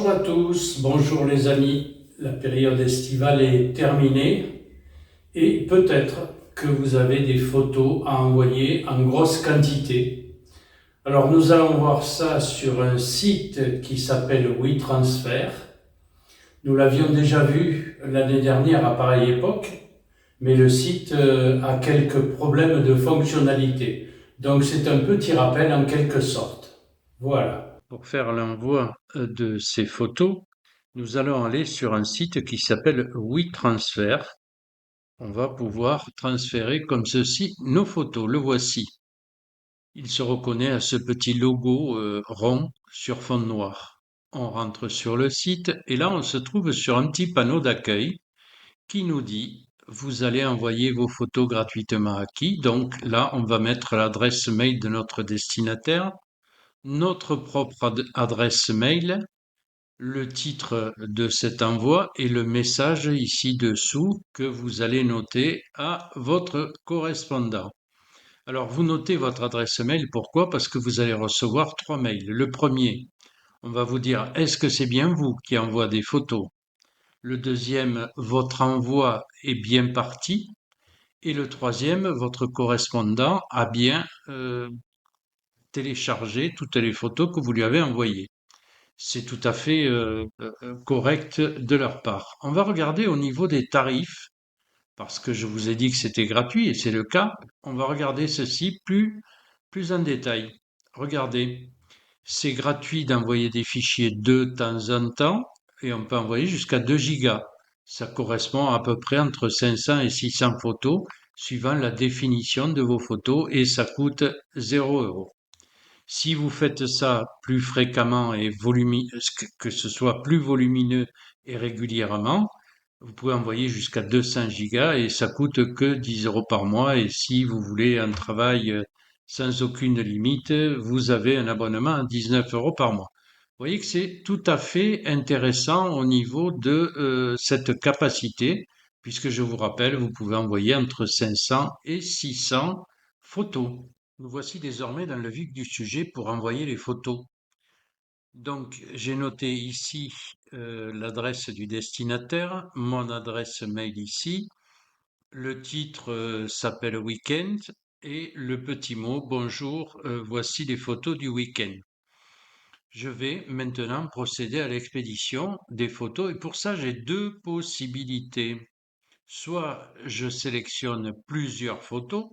Bonjour à tous, bonjour les amis. La période estivale est terminée et peut-être que vous avez des photos à envoyer en grosse quantité. Alors nous allons voir ça sur un site qui s'appelle WeTransfer. Nous l'avions déjà vu l'année dernière à pareille époque, mais le site a quelques problèmes de fonctionnalité. Donc c'est un petit rappel en quelque sorte. Voilà. Pour faire l'envoi de ces photos, nous allons aller sur un site qui s'appelle WeTransfer. On va pouvoir transférer comme ceci nos photos. Le voici. Il se reconnaît à ce petit logo rond sur fond noir. On rentre sur le site et là on se trouve sur un petit panneau d'accueil qui nous dit vous allez envoyer vos photos gratuitement à qui? Donc là on va mettre l'adresse mail de notre destinataire, notre propre adresse mail, le titre de cet envoi et le message ici dessous que vous allez noter à votre correspondant. Alors, vous notez votre adresse mail. Pourquoi? Parce que vous allez recevoir 3 mails. Le premier, on va vous dire est-ce que c'est bien vous qui envoie des photos? Le deuxième, votre envoi est bien parti. Et le troisième, votre correspondant a bien téléchargé toutes les photos que vous lui avez envoyées. C'est tout à fait correct de leur part. On va regarder au niveau des tarifs, parce que je vous ai dit que c'était gratuit, et c'est le cas. On va regarder ceci plus en détail. Regardez, c'est gratuit d'envoyer des fichiers de temps en temps, et on peut envoyer jusqu'à 2 gigas. Ça correspond à peu près entre 500 et 600 photos, suivant la définition de vos photos, et ça coûte 0 €. Si vous faites ça plus fréquemment et que ce soit plus volumineux et régulièrement, vous pouvez envoyer jusqu'à 200 gigas et ça coûte que 10 € par mois. Et si vous voulez un travail sans aucune limite, vous avez un abonnement à 19 € par mois. Vous voyez que c'est tout à fait intéressant au niveau de cette capacité, puisque je vous rappelle, vous pouvez envoyer entre 500 et 600 photos. Nous voici désormais dans le vif du sujet pour envoyer les photos. Donc, j'ai noté ici l'adresse du destinataire, mon adresse mail ici, le titre s'appelle Weekend et le petit mot bonjour, voici les photos du week-end. Je vais maintenant procéder à l'expédition des photos et pour ça j'ai deux possibilités. Soit je sélectionne plusieurs photos,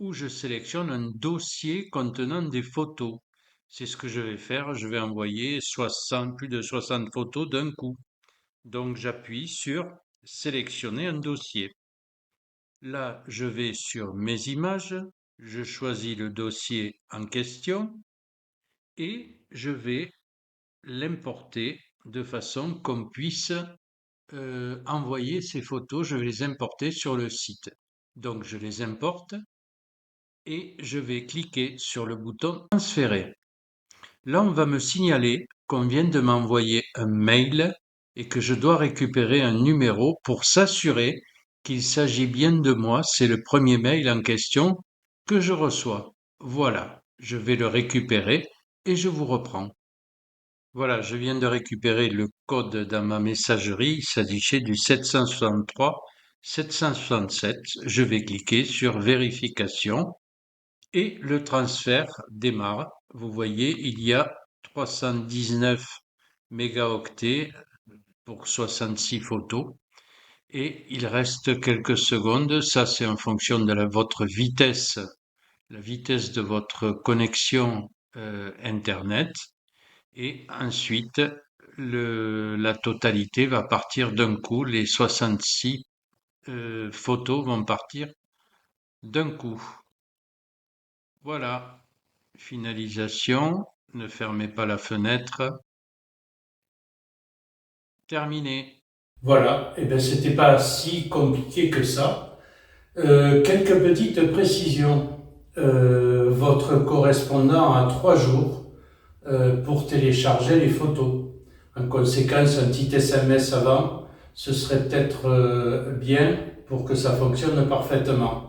où je sélectionne un dossier contenant des photos. C'est ce que je vais faire. Je vais envoyer plus de 60 photos d'un coup. Donc j'appuie sur sélectionner un dossier. Là, je vais sur mes images, je choisis le dossier en question et je vais l'importer de façon qu'on puisse envoyer ces photos. Je vais les importer sur le site. Donc je les importe et je vais cliquer sur le bouton transférer. Là, on va me signaler qu'on vient de m'envoyer un mail et que je dois récupérer un numéro pour s'assurer qu'il s'agit bien de moi. C'est le premier mail en question que je reçois. Voilà, je vais le récupérer et je vous reprends. Voilà, je viens de récupérer le code dans ma messagerie. Il s'agissait du 763 767. Je vais cliquer sur vérification. Et le transfert démarre. Vous voyez, il y a 319 mégaoctets pour 66 photos. Et il reste quelques secondes. Ça, c'est en fonction de votre vitesse, la vitesse de votre connexion Internet. Et ensuite, la totalité va partir d'un coup. Les 66 photos vont partir d'un coup. Voilà. Finalisation, ne fermez pas la fenêtre. Terminé. Voilà, et bien c'était pas si compliqué que ça. Quelques petites précisions. Votre correspondant a 3 jours pour télécharger les photos. En conséquence, un petit SMS avant, ce serait peut-être bien pour que ça fonctionne parfaitement.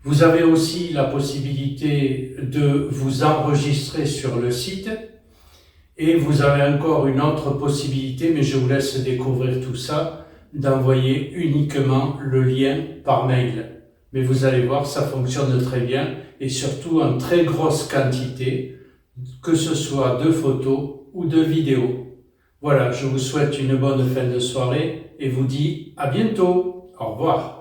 Vous avez aussi la possibilité de vous enregistrer sur le site Et vous avez encore une autre possibilité, mais je vous laisse découvrir tout ça, d'envoyer uniquement le lien par mail. Mais vous allez voir, ça fonctionne très bien et surtout en très grosse quantité, que ce soit de photos ou de vidéos. Voilà, je vous souhaite une bonne fin de soirée et vous dis à bientôt. Au revoir.